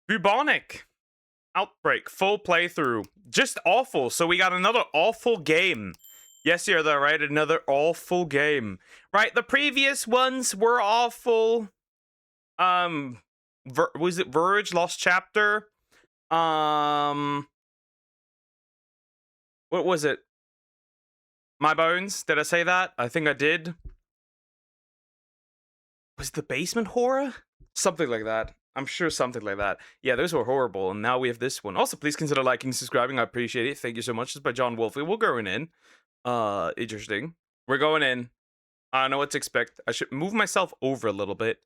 Bubonic Outbreak, full playthrough. Just awful. So we got another awful game. Yes, you're there, right? Another awful game. Right, the previous ones were awful. Was it Verge Lost Chapter? What was it? My Bones? Did I say that? I think I did. Was it the Basement Horror? Something like that. I'm sure something like that. Yeah, those were horrible, and now we have this one. Also, please consider liking and subscribing. I appreciate it. Thank you so much. This is by John Wolfe. We're going in. Interesting. We're going in. I don't know what to expect. I should move myself over a little bit.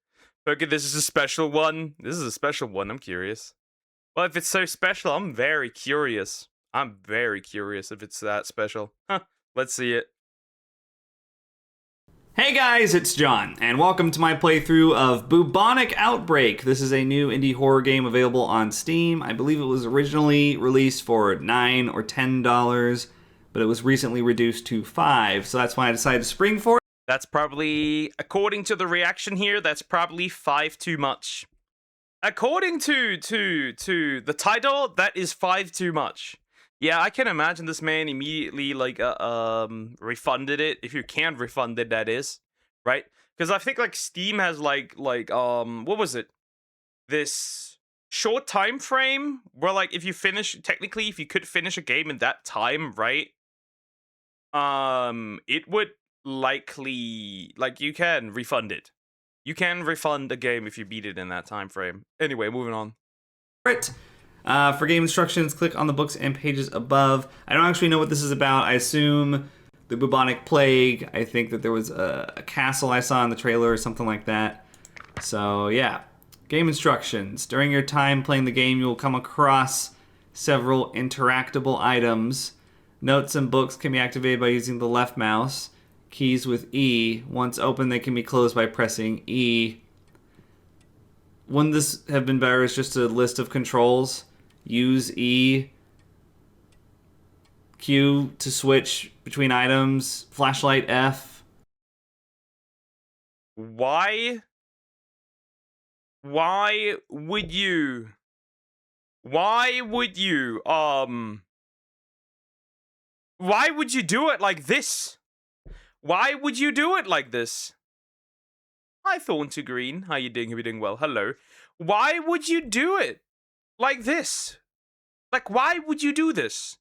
Okay, this is a special one. This is a special one. I'm curious. Well, if it's so special, I'm very curious. I'm very curious if it's that special. Huh. Let's see it. Hey guys, it's John, and welcome to my playthrough of Bubonic Outbreak. This is a new indie horror game available on Steam. I believe it was originally released for $9 or $10, but it was recently reduced to $5, so that's why I decided to spring for it. That's probably, according to the reaction here, that's probably 5 too much. According to the title, that is 5 too much. Yeah, I can imagine this man immediately refunded it, if you can refund it, that is, right? Because I think like Steam has what was it? This short time frame where like if you could finish a game in that time, right? It would likely you can refund it. You can refund a game if you beat it in that time frame. Anyway, moving on. For game instructions, click on the books and pages above. I don't actually know what this is about. I assume the bubonic plague. I think that there was a castle I saw in the trailer or something like that. So yeah, game instructions. During your time playing the game, you will come across several interactable items. Notes and books can be activated by using the left mouse. Keys with E. Once open, they can be closed by pressing E. Wouldn't this have been better as just a list of controls? Use E. Q to switch between items. Flashlight F. Why would you why would you do it like this? Why would you do it like this? Hi, Thorn to Green. How you doing? Are you doing well? Hello. Why would you do it like this? Like, why would you do this?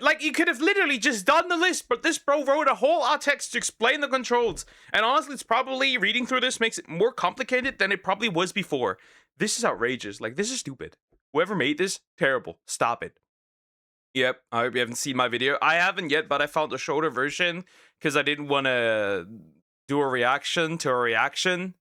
Like, you could have literally just done the list, but this bro wrote a whole art text to explain the controls. And honestly, it's probably, reading through this makes it more complicated than it probably was before. This is outrageous. Like, this is stupid. Whoever made this, terrible. Stop it. Yep, I hope you haven't seen my video. I haven't yet, but I found a shorter version because I didn't want to do a reaction to a reaction.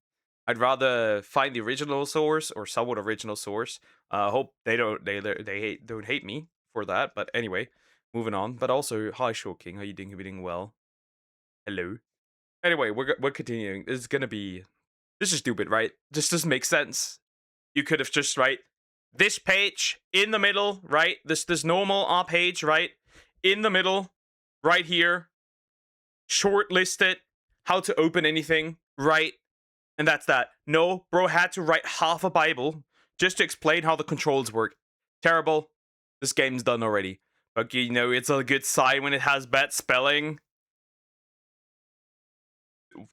I'd rather find the original source or somewhat original source. Hope they don't hate me for that. But anyway, moving on. But also, hi Short King, how you doing? Are you doing well? Hello. Anyway, we're continuing. This is stupid, right? This doesn't make sense. You could have just this page in the middle, right? This normal page, right? In the middle, right here. Shortlisted how to open anything, right? And that's that. No, bro had to write half a Bible just to explain how the controls work. Terrible. This game's done already. But you know, it's a good sign when it has bad spelling.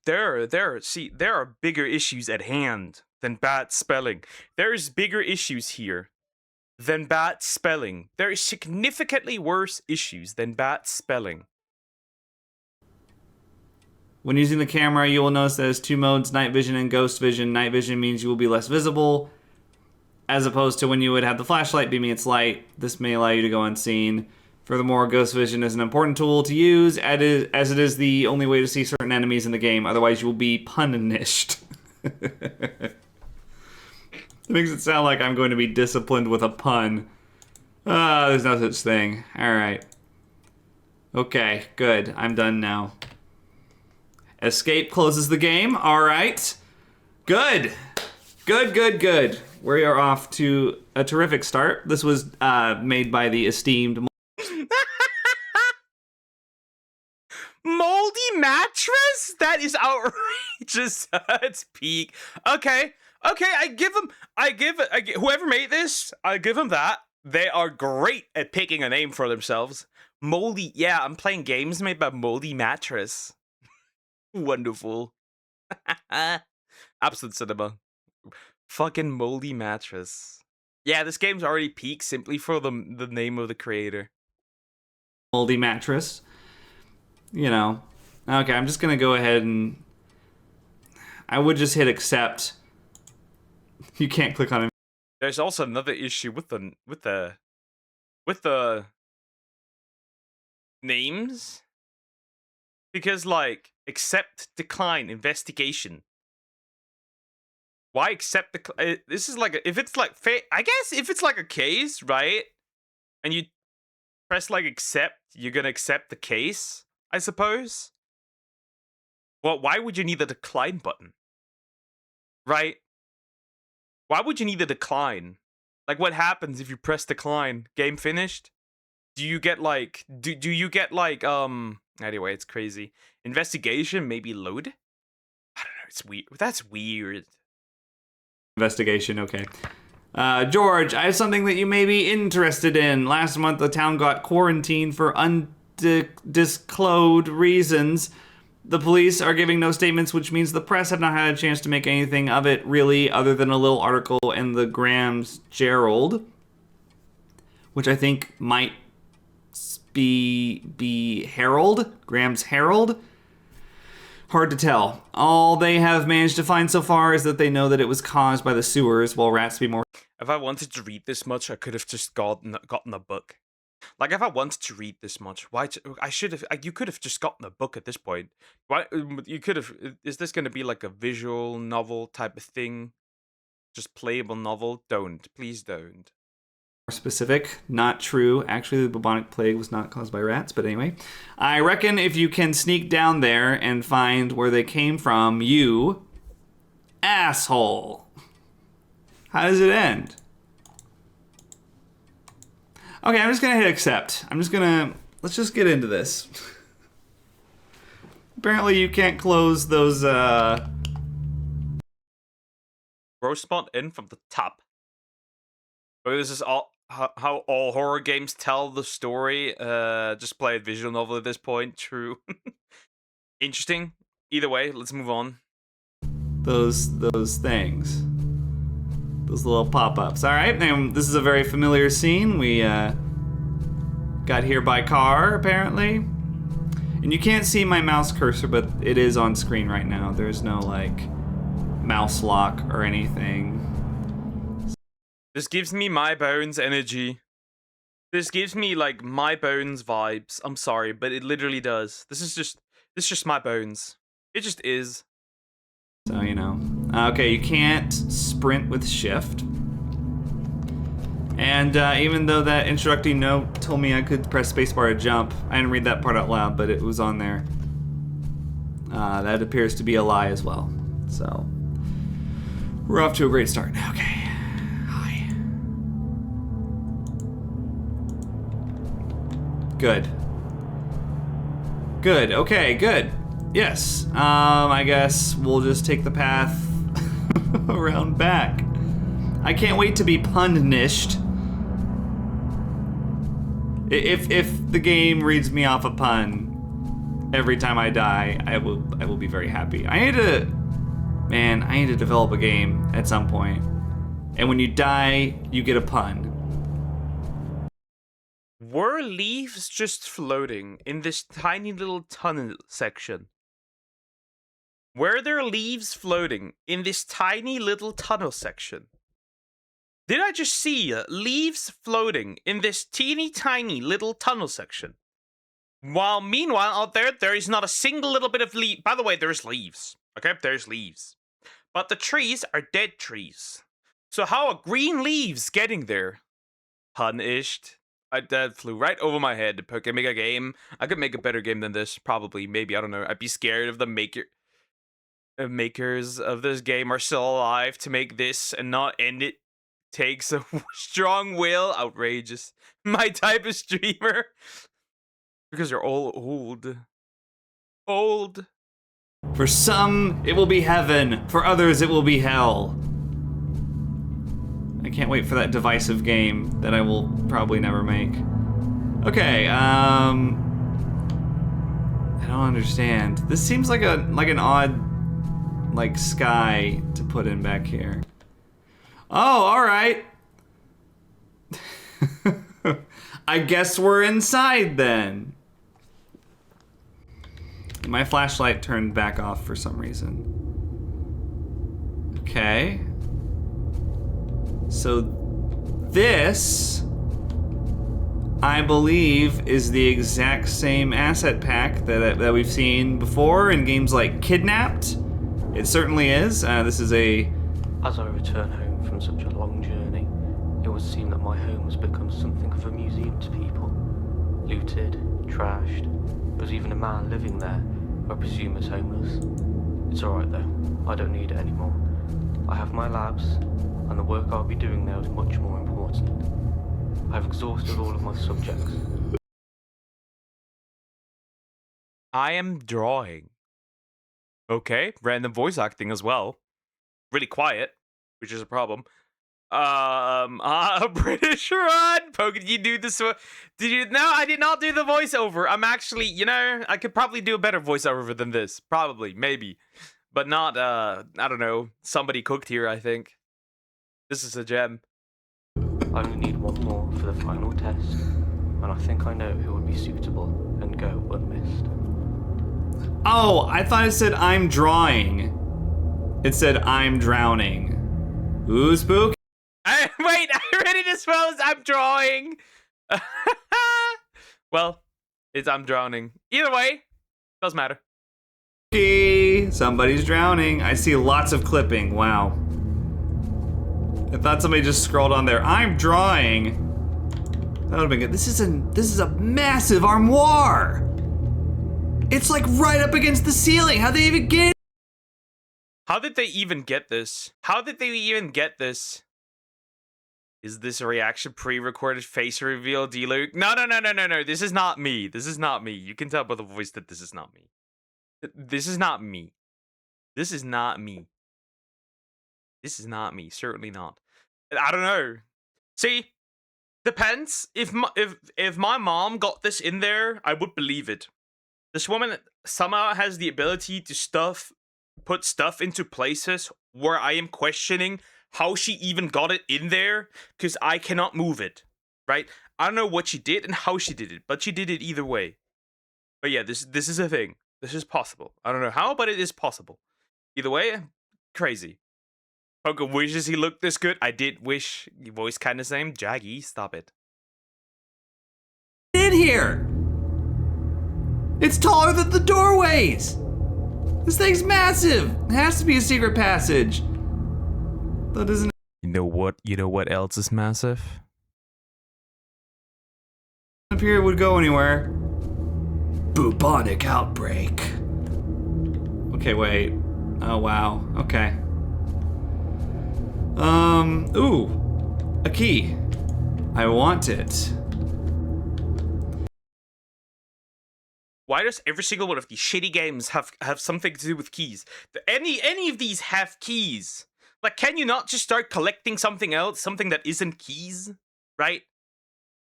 There are bigger issues at hand than bad spelling. There's bigger issues here than bad spelling. There is significantly worse issues than bad spelling. When using the camera, you will notice there's two modes, night vision and ghost vision. Night vision means you will be less visible, as opposed to when you would have the flashlight beaming its light. This may allow you to go unseen. Furthermore, ghost vision is an important tool to use, as it is the only way to see certain enemies in the game. Otherwise, you will be punished. It makes it sound like I'm going to be disciplined with a pun. There's no such thing. Alright. Okay, good. I'm done now. Escape closes the game. Alright. Good. Good. We are off to a terrific start. This was made by the esteemed Moldy mattress? That is outrageous. It's peak. Okay. Okay, whoever made this, I give them that. They are great at picking a name for themselves. Moldy, yeah, I'm playing games made by Moldy Mattress. Wonderful. Absolute cinema. Fucking Moldy Mattress. Yeah, this game's already peaked simply for the name of the creator. Moldy mattress. You know. Okay, I'm just gonna go ahead and I would just hit accept. You can't click on it. There's also another issue with the names, because like accept, decline, investigation. Why accept the? This is like if it's like I guess if it's like a case, right? And you press like accept, you're gonna accept the case, I suppose. Well, why would you need the decline button? Right? Why would you need the decline? Like, what happens if you press decline? Game finished? Do you get like do you get like anyway, it's crazy. Investigation maybe load? I don't know, it's weird. That's weird. Investigation, okay. George, I have something that you may be interested in. Last month, the town got quarantined for undisclosed reasons. The police are giving no statements, which means the press have not had a chance to make anything of it, really, other than a little article in the Graham's Herald, which I think might be Herald? Graham's Herald? Hard to tell. All they have managed to find so far is that they know that it was caused by the sewers, while rats be more... If I wanted to read this much, I could have just gotten a book. Like, if I wanted to read this much, you could have just gotten a book at this point. Why, you could have, is this going to be like a visual novel type of thing? Just playable novel? Please don't. Specific, not true. Actually, the bubonic plague was not caused by rats, but anyway. I reckon if you can sneak down there and find where they came from, you asshole. How does it end? Okay, I'm just gonna hit accept. Let's just get into this. Apparently you can't close those, Roast spot in from the top. But this is all how all horror games tell the story. Just play a visual novel at this point. True. Interesting. Either way, let's move on. Those things. Those little pop-ups. All right, and this is a very familiar scene. We got here by car, apparently. And you can't see my mouse cursor, but it is on screen right now. There's no, like, mouse lock or anything. This gives me My Bones energy. This gives me, like, My Bones vibes. I'm sorry, but it literally does. This is just My Bones. It just is. So, you know. Okay, you can't sprint with shift. And even though that instructing note told me I could press spacebar to jump, I didn't read that part out loud, but it was on there. That appears to be a lie as well. So, we're off to a great start. Okay. Hi. Good. Good. Okay, good. Yes. I guess we'll just take the path around back. I can't wait to be punished. If the game reads me off a pun every time I die, I will be very happy. I need to develop a game at some point. And when you die, you get a pun. Were leaves just floating in this tiny little tunnel section? Were there leaves floating in this tiny little tunnel section? Did I just see leaves floating in this teeny tiny little tunnel section? While meanwhile out there is not a single little bit of leaf. By the way, there's leaves. Okay, there's leaves. But the trees are dead trees. So how are green leaves getting there? Punished. That flew right over my head. I could make a game. I could make a better game than this. Probably, maybe, I don't know. I'd be scared of the makers of this game are still alive to make this and not end it. Takes a strong will. Outrageous. My type of streamer. Because you're all old. Old. For some, it will be heaven. For others, it will be hell. I can't wait for that divisive game that I will probably never make. Okay, I don't understand. This seems like an odd like sky to put in back here. Oh, all right. I guess we're inside then. My flashlight turned back off for some reason. Okay. So this, I believe, is the exact same asset pack that we've seen before in games like Kidnapped. It certainly is. This is a... As I return home from such a long journey, it would seem that my home has become something of a museum to people. Looted, trashed. There was even a man living there, who I presume is homeless. It's alright though, I don't need it anymore. I have my labs, and the work I'll be doing there is much more important. I've exhausted all of my subjects. I am drawing. Okay, random voice acting as well. Really quiet, which is a problem. British run. Poke, did you do this? Did you? No, I did not do the voiceover. I'm actually, you know, I could probably do a better voiceover than this. Probably, maybe, but not. I don't know. Somebody cooked here. I think this is a gem. I only need one more for the final test, and I think I know who would be suitable and go unmissed. Oh, I thought it said I'm drawing. It said I'm drowning. Ooh, spooky. Wait, I read it as well as I'm drawing. Well, it's I'm drowning. Either way, doesn't matter. Somebody's drowning. I see lots of clipping. Wow. I thought somebody just scrolled on there. I'm drawing. That would have been good. This is a massive armoire. It's like right up against the ceiling. How'd they even get it? How did they even get this? How did they even get this? Is this a reaction pre-recorded face reveal, D-Luke? No. This is not me. This is not me. You can tell by the voice that this is not me. This is not me. This is not me. This is not me. Certainly not. I don't know. See, depends. If my mom got this in there, I would believe it. This woman somehow has the ability to put stuff into places where I am questioning how she even got it in there, because I cannot move it, right? I don't know what she did and how she did it, but she did it either way. But yeah, this is a thing. This is possible. I don't know how, but it is possible. Either way, crazy. Poker wishes he looked this good. I did wish your voice kind of same. Jaggy, stop it. In here. It's taller than the doorways. This thing's massive. It has to be a secret passage. That isn't. You know what? You know what else is massive? Up here, it would go anywhere. Bubonic outbreak. Okay, wait. Oh wow. Okay. Ooh, a key. I want it. Why does every single one of these shitty games have something to do with keys? Any of these have keys. Like, can you not just start collecting something else, something that isn't keys, right?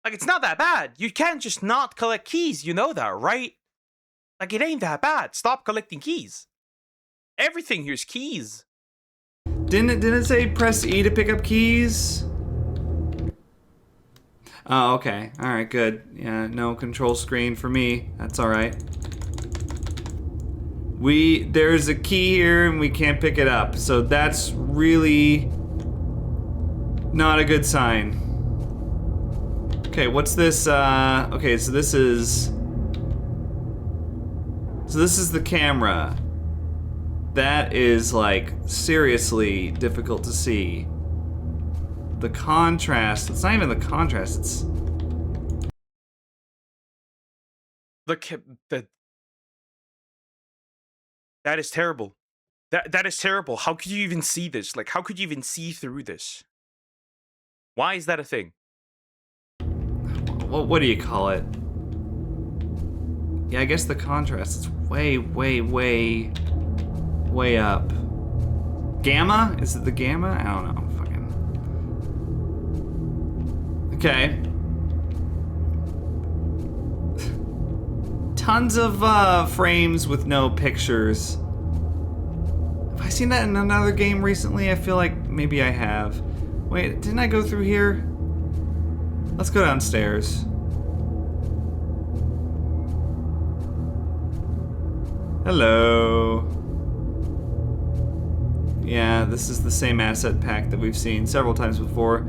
Like, it's not that bad. You can't just not collect keys, you know that, right? Like, it ain't that bad. Stop collecting keys. Everything here's keys. Didn't it say press E to pick up keys? Oh, okay. All right, good. Yeah, no control screen for me. That's all right. There's a key here and we can't pick it up. So that's really not a good sign. Okay, what's this? Okay, so this is the camera. That is like seriously difficult to see. The contrast, it's not even the contrast, it's that is terrible. That is terrible. How could you even see this? Like, how could you even see through this? Why is that a thing? what do you call it? Yeah, I guess the contrast, it's way up. Gamma? Is it the gamma? I don't know. Fucking. Okay. Tons of frames with no pictures. Have I seen that in another game recently? I feel like maybe I have. Wait, didn't I go through here? Let's go downstairs. Hello. Yeah, this is the same asset pack that we've seen several times before.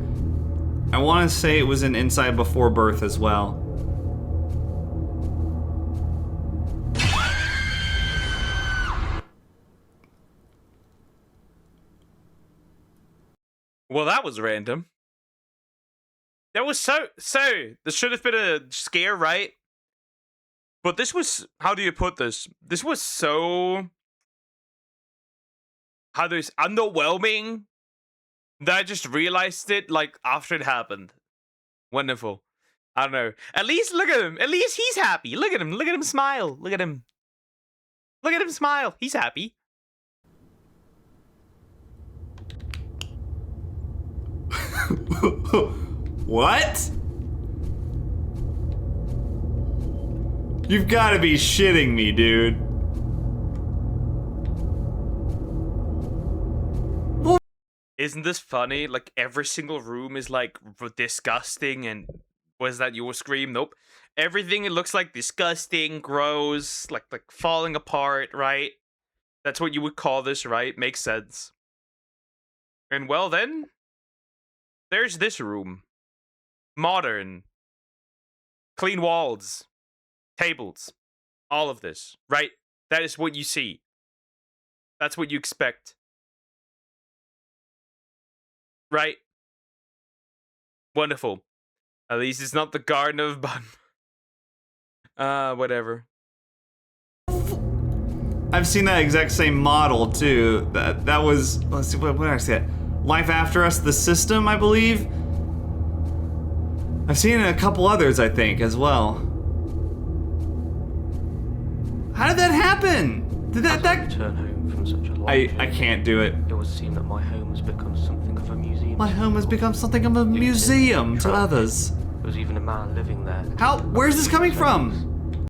I want to say it was in Inside Before Birth as well. Well, that was random. That was so. This should have been a scare, right? But this was. How do you put this? This was so. How do you say, underwhelming that I just realized it like after it happened. Wonderful. I don't know. At least look at him. At least he's happy. Look at him. Look at him smile. Look at him. Look at him smile. He's happy. What? You've got to be shitting me, dude. Isn't this funny? Like every single room is like disgusting and was that your scream? Nope. Everything it looks like disgusting, gross, like falling apart, right? That's what you would call this, right? Makes sense. And well then, there's this room. Modern. Clean walls. Tables. All of this, right? That is what you see. That's what you expect. Right? Wonderful. At least it's not the Garden of Bun. Whatever. I've seen that exact same model too. That was, let's see, what did I say? Life After Us, the system, I believe. I've seen a couple others, I think, as well. How did that happen? Did that return home from such a long I journey, can't do it. It would seem that my home has become something of a museum. My to home has people. become something of a museum to others. There was even a man living there. How? Where's this coming from?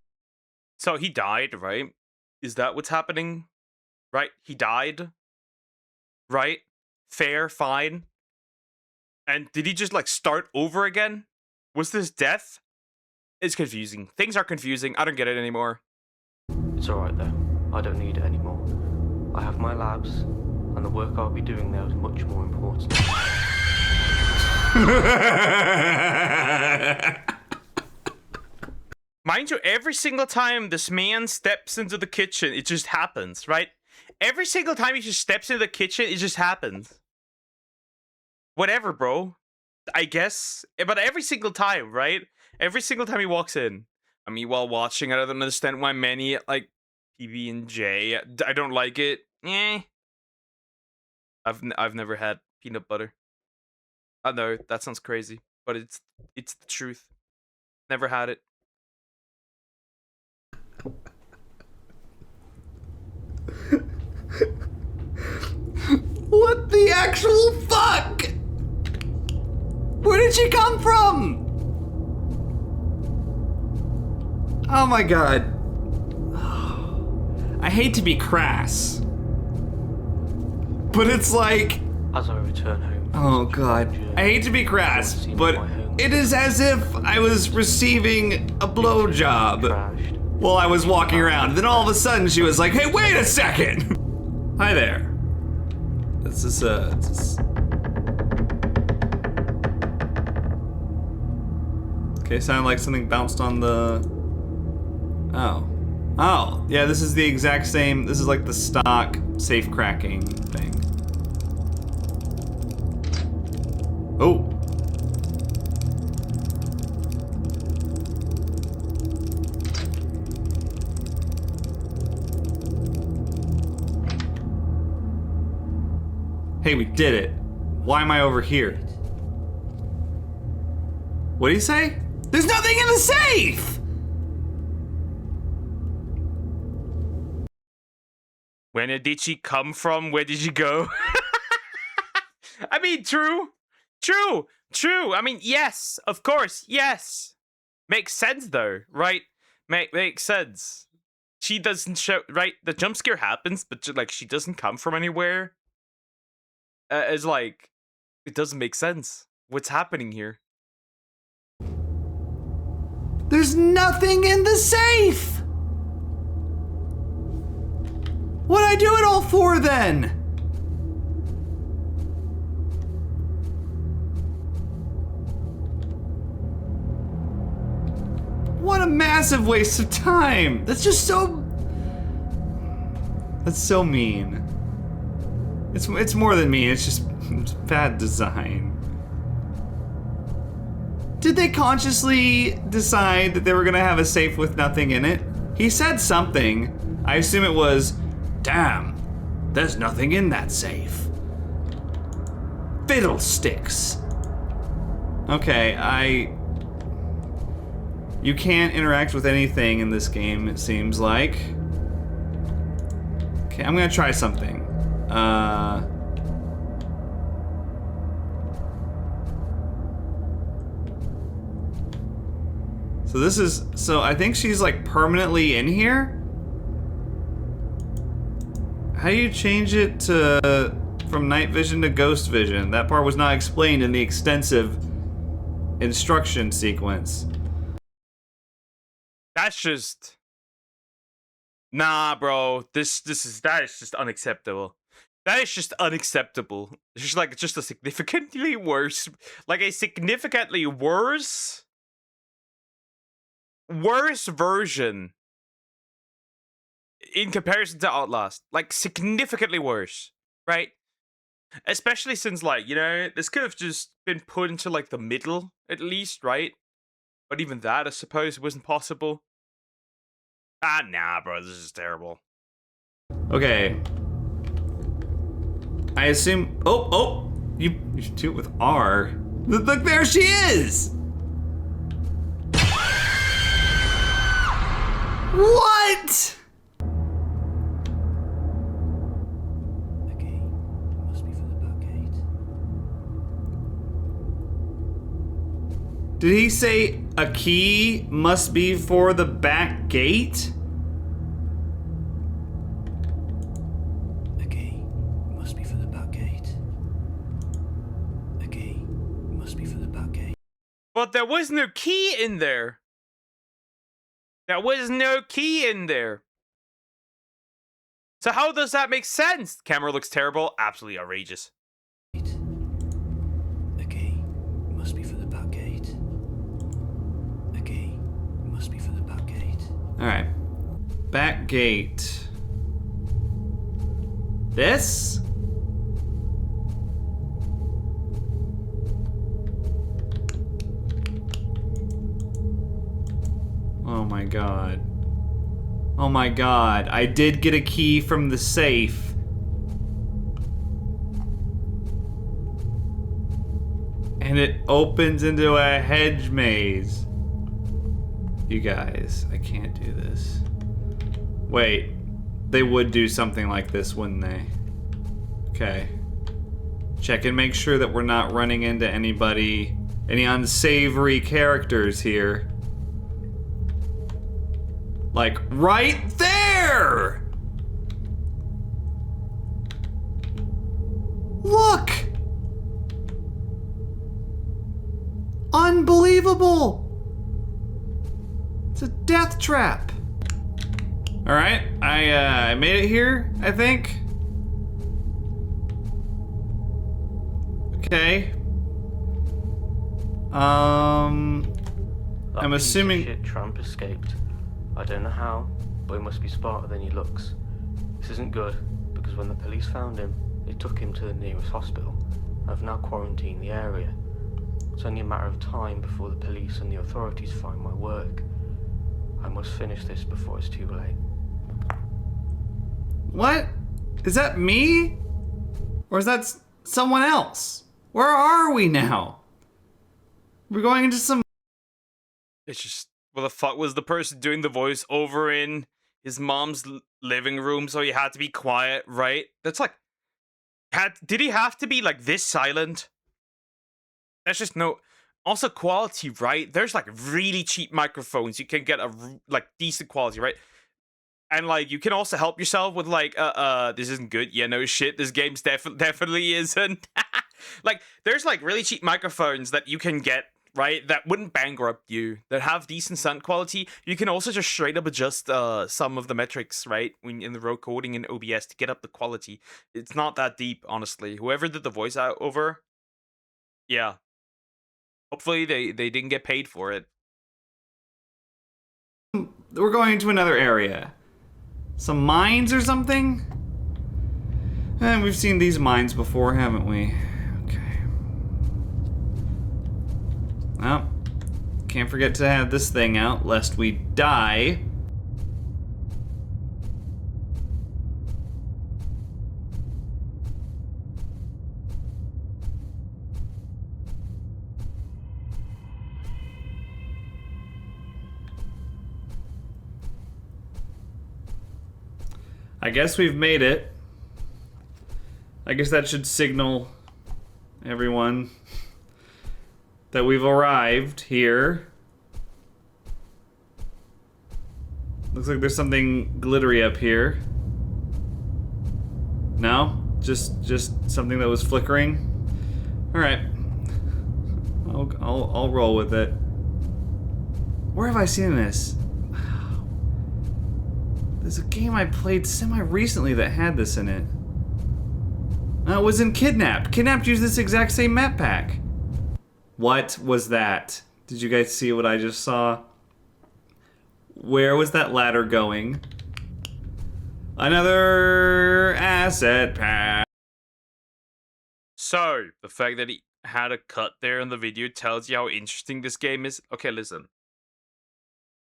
So he died, right? Is that what's happening? Right? He died? Right? Fair, fine. And did he just like start over again? Was this death? It's confusing. Things are confusing. I don't get it anymore. It's alright though. I don't need it anymore. I have my labs, and the work I'll be doing there is much more important. Mind you, every single time this man steps into the kitchen, it just happens, right? Every single time he just steps into the kitchen, it just happens. Whatever, bro. I guess. But every single time, right? Every single time he walks in. I mean, while watching, I don't understand why many, like, PB&J, I don't like it. I've never had peanut butter. I know, that sounds crazy. But it's the truth. Never had it. What the actual fuck? Where did she come from? Oh my god. I hate to be crass, but it's like, As I return home from oh such a god. long journey, I hate to be crass, it would seem but that my home it is as if I was receiving a blowjob trashed. while I was walking around. Then all of a sudden she was like, hey, wait a second! Hi there. This is okay, sounded like something bounced on the... Oh. Oh, yeah, this is the exact same, this is like the stock safe cracking thing. Oh. Hey, we did it. Why am I over here? What do you say? There's nothing in the safe! Where did she come from? Where did she go? I mean, true. True. I mean, yes, of course, yes. Makes sense though, right? Makes sense. She doesn't show, right? The jump scare happens, but like she doesn't come from anywhere. It's like it doesn't make sense. What's happening here? There's nothing in the safe! What'd I do it all for then? What a massive waste of time! That's just so... That's so mean. It's more than mean, it's just it's bad design. Did they consciously decide that they were gonna have a safe with nothing in it? He said something. I assume it was, damn, there's nothing in that safe. Fiddlesticks. Okay, you can't interact with anything in this game, it seems like. Okay, I'm gonna try something. So I think she's like permanently in here? How do you change it to from night vision to ghost vision? That part was not explained in the extensive instruction sequence. That's just nah, bro. That is just unacceptable. That is just unacceptable. It's just like just a significantly worse, like a significantly worse version in comparison to Outlast. Like significantly worse, right? Especially since like, you know, this could have just been put into like the middle at least, right? But even that, I suppose, wasn't possible. Ah, nah, bro, this is terrible. Okay. I assume. Oh, you should do it with R. Look, there she is. What? The key must be for the back gate. Did he say a key must be for the back gate? The key must be for the back gate. The key must be for the back gate. But there was no key in there. There was no key in there. So how does that make sense? Camera looks terrible. Absolutely outrageous. The key must be for the back gate. The key must be for the back gate. Alright. Back gate. This? Oh my god. Oh my god. I did get a key from the safe. And it opens into a hedge maze. You guys, I can't do this. Wait. They would do something like this, wouldn't they? Okay. Check and make sure that we're not running into anybody, any unsavory characters here. Like, right there! Look! Unbelievable! It's a death trap. Alright, I made it here, I think. Okay. I'm That piece of assuming... shit tramp escaped. I don't know how, but he must be smarter than he looks. This isn't good, because when the police found him, they took him to the nearest hospital. I've now quarantined the area. It's only a matter of time before the police and the authorities find my work. I must finish this before it's too late. What? Is that me? Or is that someone else? Where are we now? We're going into some... It's just, what the fuck was the person doing the voice over in his mom's living room? So he had to be quiet, right? That's like, did he have to be like this silent? There's just no. Also, quality, right? There's like really cheap microphones. You can get like decent quality, right? And like you can also help yourself with like this isn't good. Yeah, no shit. This game's definitely isn't. Like there's like really cheap microphones that you can get, right, that wouldn't bankrupt you, that have decent sound quality. You can also just straight up adjust some of the metrics, right, when in the recording in OBS to get up the quality. It's not that deep, honestly. Whoever did the voice out over, yeah. Hopefully they didn't get paid for it. We're going to another area. Some mines or something? And we've seen these mines before, haven't we? Okay. Well, can't forget to have this thing out, lest we die. I guess we've made it. I guess that should signal everyone that we've arrived here. Looks like there's something glittery up here. No? Just something that was flickering? Alright. I'll roll with it. Where have I seen this? There's a game I played semi-recently that had this in it. It was in Kidnapped. Kidnapped used this exact same map pack. What was that? Did you guys see what I just saw? Where was that ladder going? Another asset pack. So, the fact that he had a cut there in the video tells you how interesting this game is. Okay, listen.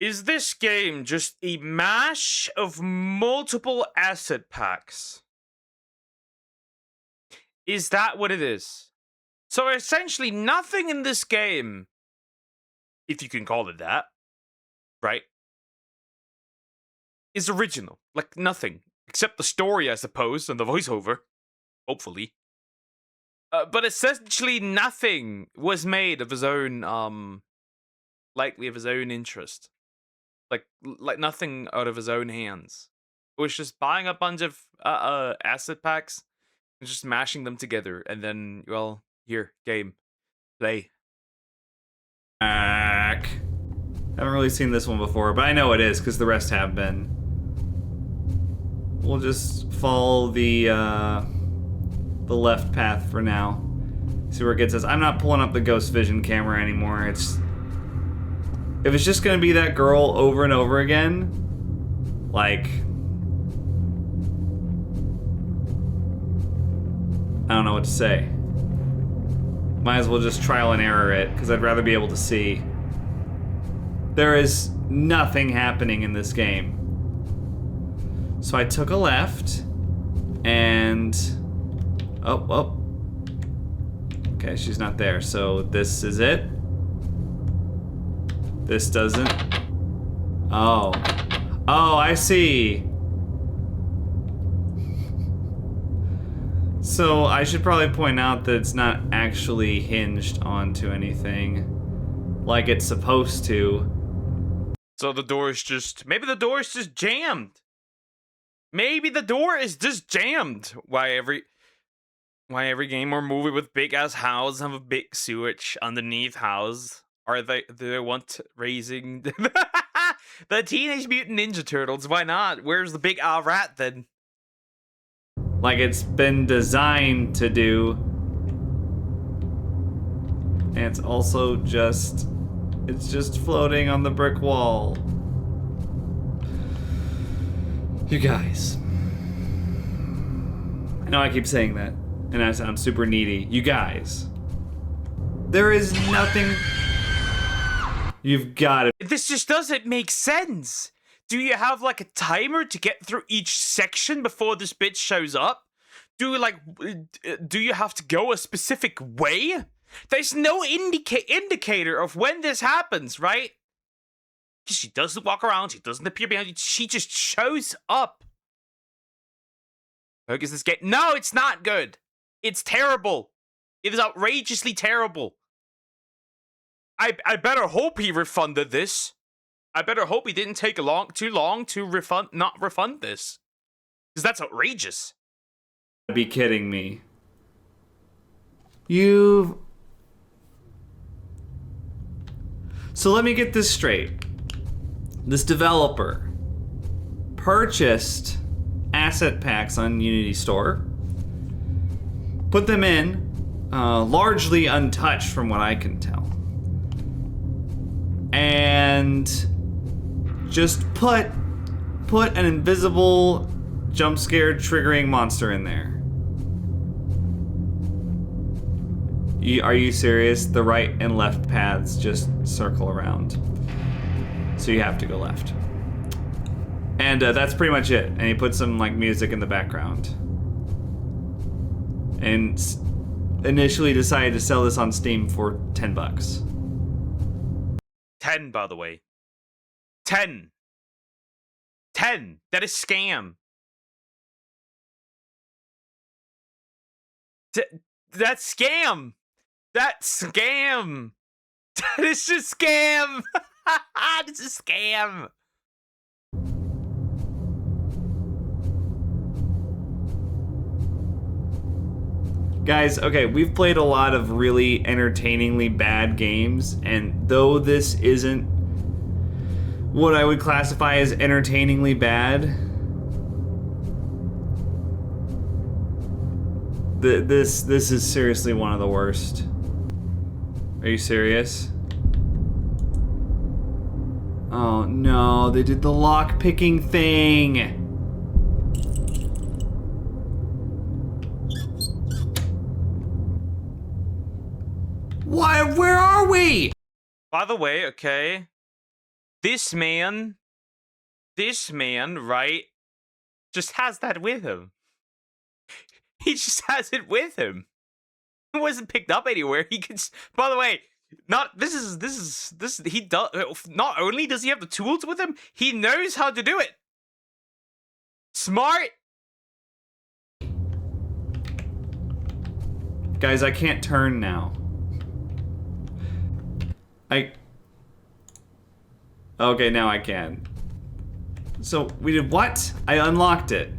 Is this game just a mash of multiple asset packs? Is that what it is? So essentially nothing in this game, if you can call it that, right, is original. Like nothing. Except the story, I suppose, and the voiceover. Hopefully. But essentially nothing was made of his own, likely of his own interest. Like nothing out of his own hands. It was just buying a bunch of asset packs and just mashing them together, and then, well, here, game, play. Haven't really seen this one before, but I know it is because the rest have been. We'll just follow the left path for now. See where it gets us. I'm not pulling up the Ghost Vision camera anymore. If it's just gonna be that girl over and over again, like, I don't know what to say. Might as well just trial and error it, because I'd rather be able to see. There is nothing happening in this game. So I took a left, and oh. Okay, she's not there, so this is it. This doesn't. Oh, I see. So I should probably point out that it's not actually hinged onto anything like it's supposed to. So the door is just, maybe the door is just jammed. Maybe the door is just jammed. Why every game or movie with big ass house have a big sewage underneath house? Do they want raising the Teenage Mutant Ninja Turtles? Why not? Where's the big rat then? Like it's been designed to do. And it's also just floating on the brick wall. You guys. I know I keep saying that, and I sound super needy. You guys. There is nothing. You've got it. This just doesn't make sense. Do you have like a timer to get through each section before this bitch shows up? Do you have to go a specific way? There's no indicator of when this happens, right? Because she doesn't walk around, she doesn't appear behind you, she just shows up. How is this game? No, it's not good. It's terrible. It is outrageously terrible. I better hope he refunded this. I better hope he didn't take too long to not refund this. Because that's outrageous. Be kidding me. So let me get this straight. This developer purchased asset packs on Unity Store, put them in, largely untouched from what I can tell, and just put an invisible jump scare triggering monster in there. Are you serious? The right and left paths just circle around. So you have to go left. And that's pretty much it. And he put some like music in the background. And initially decided to sell this on Steam for $10. 10, by the way. 10. That is scam. That's scam. That's scam. That is just scam. This is scam. Guys, okay, we've played a lot of really entertainingly bad games, and though this isn't what I would classify as entertainingly bad, this is seriously one of the worst. Are you serious? Oh no, they did the lock picking thing. Why? Where are we? By the way, okay, this man, right, just has that with him. He just has it with him. It wasn't picked up anywhere. He can. By the way, he does. Not only does he have the tools with him, he knows how to do it. Smart. Guys, I can't turn now. Okay, now I can. So, we did what? I unlocked it.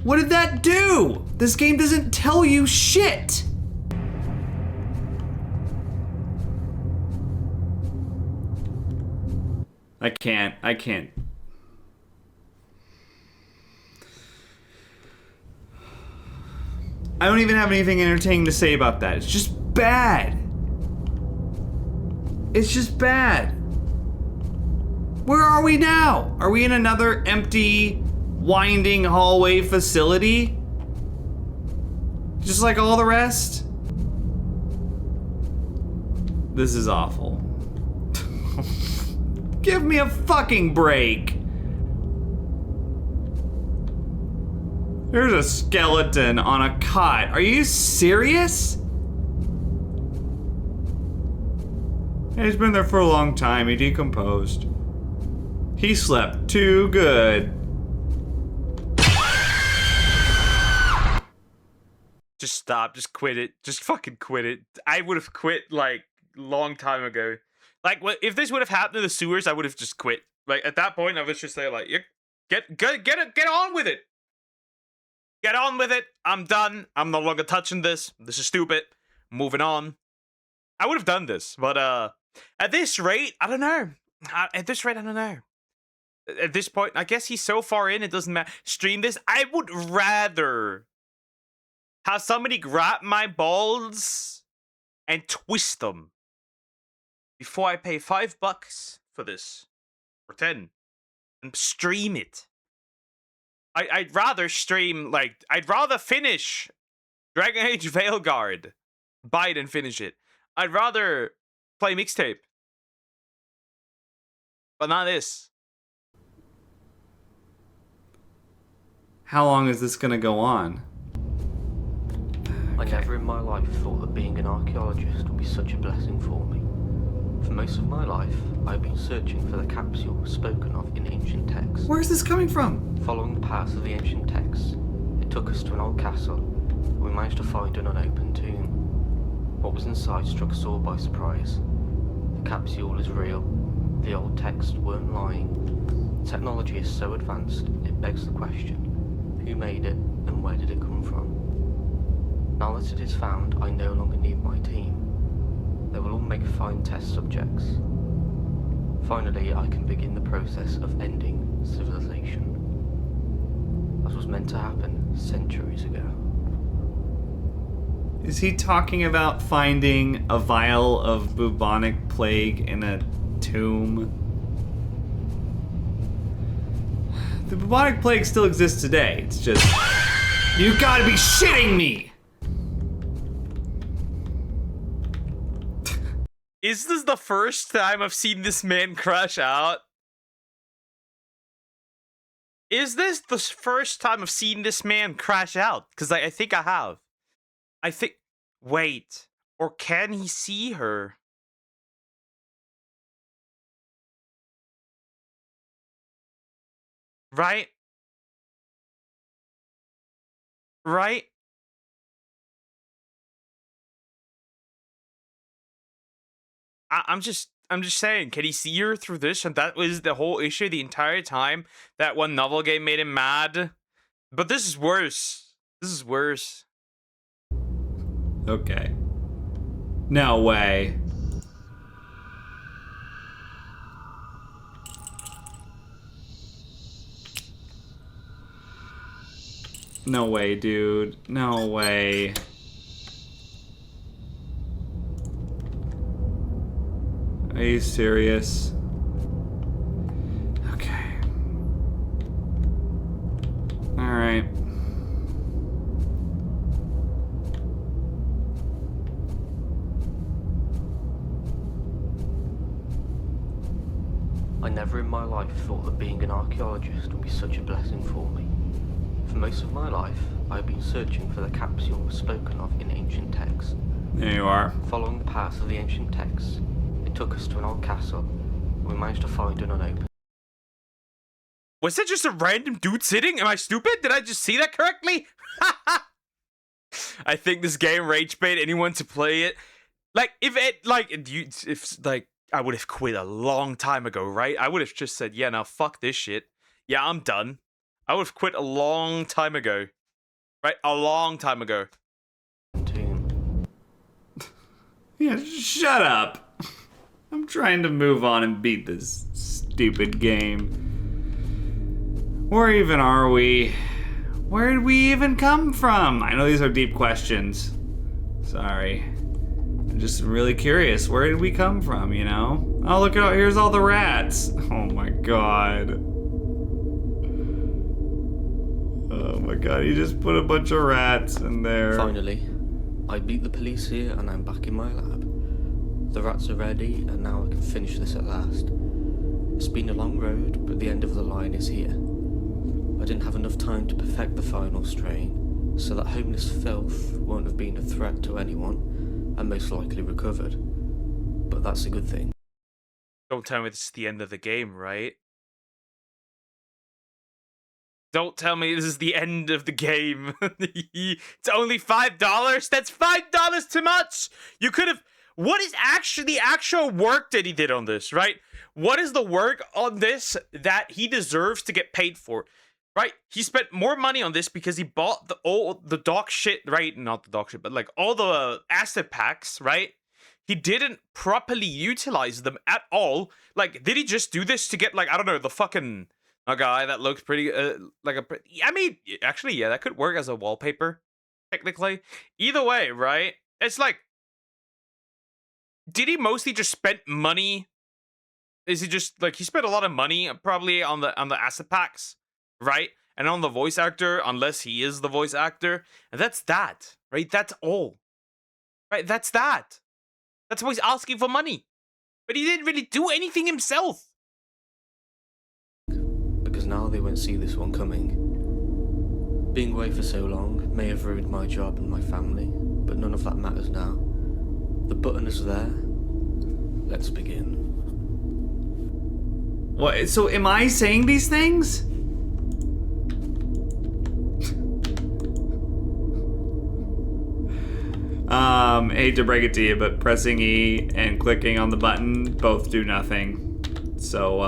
What did that do? This game doesn't tell you shit! I can't. I don't even have anything entertaining to say about that. It's just bad. It's just bad. Where are we now? Are we in another empty, winding hallway facility? Just like all the rest? This is awful. Give me a fucking break. There's a skeleton on a cot. Are you serious? He's been there for a long time. He decomposed. He slept too good. Just stop. Just quit it. Just fucking quit it. I would have quit like long time ago. Like, if this would have happened in the sewers, I would have just quit. Like at that point, I was just there, like, get on with it. Get on with it. I'm done. I'm no longer touching this. This is stupid. Moving on. I would have done this, but at this rate, I don't know. At this rate, I don't know. At this point, I guess he's so far in, it doesn't matter. Stream this. I would rather have somebody grab my balls and twist them before I pay $5 for this, or 10, and stream it. I'd rather stream, like, I'd rather finish Dragon Age Veilguard, buy it and finish it. I'd rather play mixtape, but not this. How long is this gonna go on? I never in my life thought that being an archaeologist would be such a blessing for me. For most of my life, I've been searching for the capsule spoken of in ancient texts. Where's this coming from? Following the paths of the ancient texts, it took us to an old castle. We managed to find an unopened tomb. What was inside struck us all by surprise. capsule is real. The old texts weren't lying. Technology is so advanced, it begs the question, who made it and where did it come from? Now that it is found, I no longer need my team. They will all make fine test subjects. Finally, I can begin the process of ending civilization. That was meant to happen centuries ago. Is he talking about finding a vial of bubonic plague in a tomb? The bubonic plague still exists today. It's just... You gotta be shitting me! Is this the first time I've seen this man crash out? Is this the first time I've seen this man crash out? Because I think I have. I think... Wait. Or can he see her? Right? Right? I'm just saying, can he see her through this? And that was the whole issue the entire time. That one novel game made him mad. But this is worse. This is worse. Okay. No way. No way, dude. No way. Are you serious? Okay. Alright. I never in my life thought that being an archaeologist would be such a blessing for me. For most of my life, I've been searching for the capsule spoken of in ancient texts. There you are. Following the path of the ancient texts, it took us to an old castle, and we managed to find an unopened. Was that just a random dude sitting? Am I stupid? Did I just see that correctly? I think this game rage bait anyone to play it. Like, I would have quit a long time ago, right? I would have just said, yeah, now fuck this shit. Yeah, I'm done. I would have quit a long time ago. Right? A long time ago. Tomb. Yeah, shut up. I'm trying to move on and beat this stupid game. Where even are we? Where did we even come from? I know these are deep questions. Sorry. I'm just really curious. Where did we come from, you know? Oh, look at here's all the rats. Oh my god. Oh my god, you just put a bunch of rats in there. Finally, I beat the police here and I'm back in my lab. The rats are ready and now I can finish this at last. It's been a long road, but the end of the line is here. I didn't have enough time to perfect the final strain, so that homeless filth won't have been a threat to anyone, and most likely recovered. But that's a good thing. Don't tell me this is the end of the game, right? Don't tell me this is the end of the game. It's only $5? That's $5 too much! You could have... What is actually the actual work that he did on this, right? What is the work on this that he deserves to get paid for? Right? He spent more money on this because he bought all the dog shit, right? Not the dog shit, but like all the asset packs, right? He didn't properly utilize them at all. Like, did he just do this to get, like, I don't know, the fucking... A guy that looks pretty, like a... I mean, actually, yeah, that could work as a wallpaper, technically. Either way, right? It's like... Did he mostly just spend money? Is he just, like, he spent a lot of money, probably, on the asset packs, right? And on the voice actor, unless he is the voice actor. And that's that, right? That's all. Right? That's that. That's why he's asking for money. But he didn't really do anything himself. Because now they won't see this one coming. Being away for so long may have ruined my job and my family, but none of that matters now. The button is there. Let's begin. What? So am I saying these things? Hate to break it to you, but pressing E and clicking on the button both do nothing. So,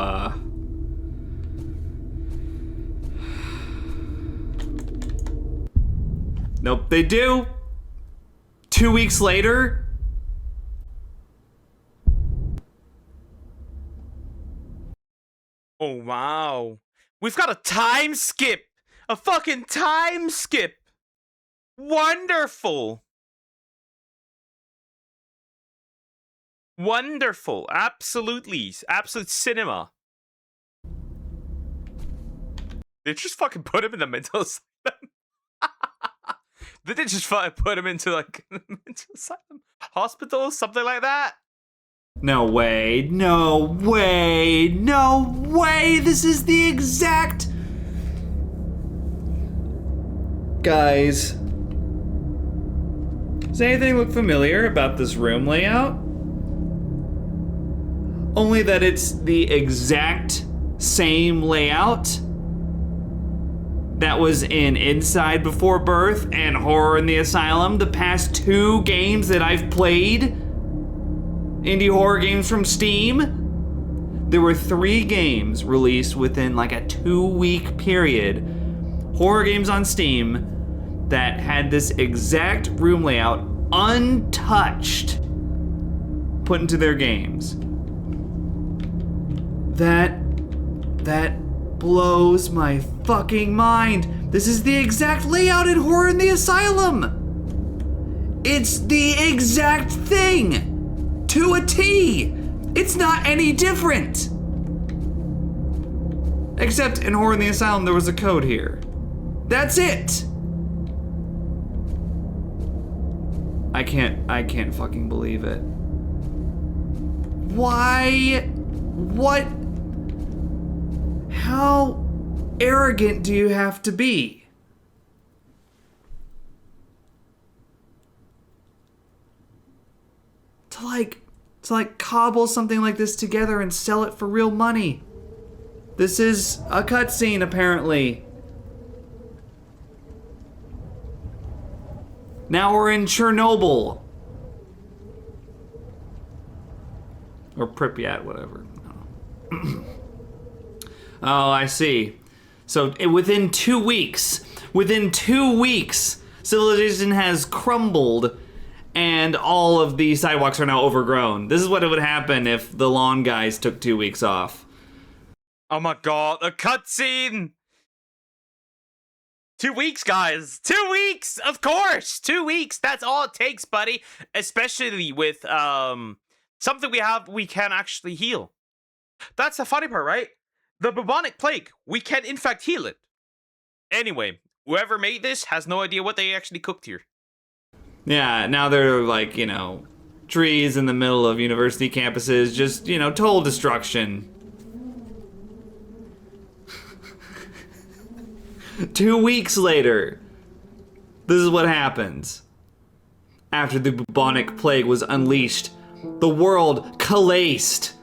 nope, they do. 2 weeks later. Oh, wow. We've got a time skip. A fucking time skip. Wonderful. Wonderful. Absolutely. Absolute cinema. They just fucking put him in the mental asylum. Did they just fucking put him into, like, mental asylum? Hospital? Something like that? No way, no way, no way! This is the exact... Guys, does anything look familiar about this room layout? Only that it's the exact same layout that was in Inside Before Birth and Horror in the Asylum, the past 2 games that I've played. Indie horror games from Steam. There were 3 games released within like a 2-week period. Horror games on Steam that had this exact room layout untouched put into their games. That blows my fucking mind. This is the exact layout in Horror in the Asylum. It's the exact thing. To a T! It's not any different! Except in Horror in the Asylum, there was a code here. That's it! I can't fucking believe it. Why? What? How arrogant do you have to be? To like cobble something like this together and sell it for real money. This is a cutscene, apparently. Now we're in Chernobyl. Or Pripyat, whatever. Oh, I see. So within 2 weeks, civilization has crumbled and all of the sidewalks are now overgrown. This is what would happen if the lawn guys took 2 weeks off. Oh my god, a cutscene! 2 weeks, guys! 2 weeks! Of course! 2 weeks! That's all it takes, buddy! Especially with, something we can actually heal. That's the funny part, right? The bubonic plague, we can in fact heal it. Anyway, whoever made this has no idea what they actually cooked here. Yeah, now they're like, trees in the middle of university campuses, just, total destruction. 2 weeks later, this is what happens. After the bubonic plague was unleashed, the world coalesced.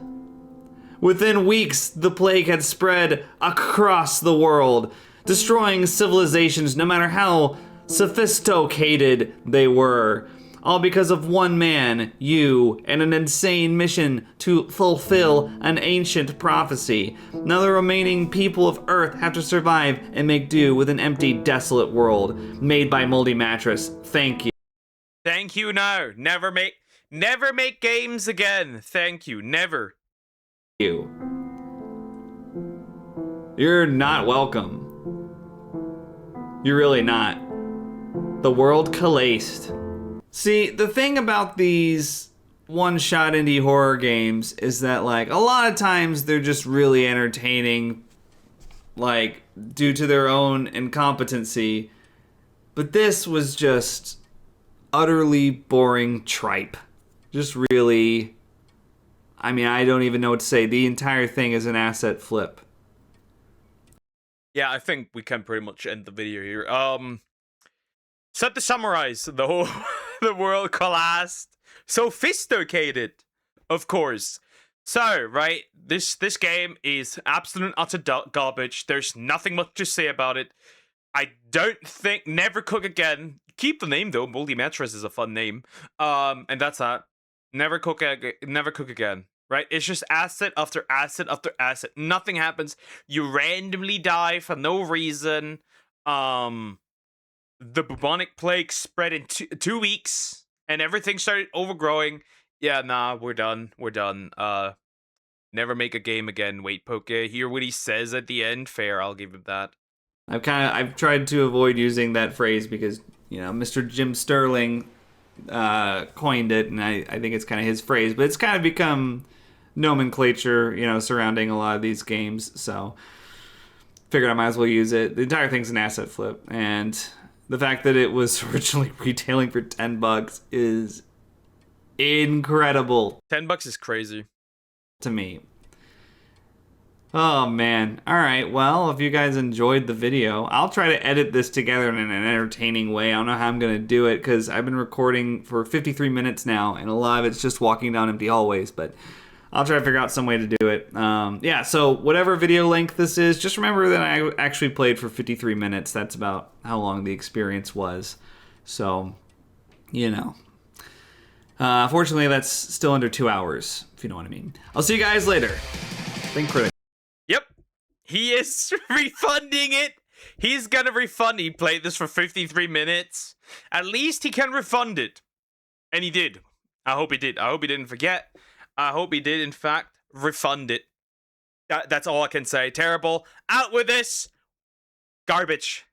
Within weeks, the plague had spread across the world, destroying civilizations no matter how sophisticated they were, all because of one man, you, and an insane mission to fulfill an ancient prophecy. Now the remaining people of Earth have to survive and make do with an empty, desolate world made by Moldy Mattress. Thank you. Thank you, no. Never make games again. Thank you, never. You're not welcome. You're really not. The world coalesced. See, the thing about these one-shot indie horror games is that, a lot of times they're just really entertaining, due to their own incompetency. But this was just utterly boring tripe. Just really... I don't even know what to say. The entire thing is an asset flip. Yeah, I think we can pretty much end the video here. So to summarize, the whole the world collapsed. Sophisticated, of course. So, right, this game is absolute utter garbage. There's nothing much to say about it. I don't think Never Cook Again. Keep the name though. Moldy Mattress is a fun name. And that's that. Never cook again. Right? It's just asset after asset after asset. Nothing happens. You randomly die for no reason. The bubonic plague spread in 2 weeks, and everything started overgrowing. Yeah, nah, we're done. We're done. Never make a game again. Wait, Poke. Hear what he says at the end. Fair. I'll give him that. I've tried to avoid using that phrase because, you know, Mr. Jim Sterling coined it, and I think it's kind of his phrase, but it's kind of become nomenclature, you know, surrounding a lot of these games. So figured I might as well use it. The entire thing's an asset flip, and the fact that it was originally retailing for $10 is incredible. $10 is crazy to me. Oh man. All right. Well, if you guys enjoyed the video, I'll try to edit this together in an entertaining way. I don't know how I'm going to do it because I've been recording for 53 minutes now, and a lot of it's just walking down empty hallways, but I'll try to figure out some way to do it. Yeah, so whatever video length this is, just remember that I actually played for 53 minutes. That's about how long the experience was. So, you know. Fortunately, that's still under 2 hours, if you know what I mean. I'll see you guys later. Think critical. Yep. He is refunding it. He's gonna refund. He played this for 53 minutes. At least he can refund it. And he did. I hope he did. I hope he didn't forget. I hope he did, in fact, refund it. That's all I can say. Terrible. Out with this. Garbage.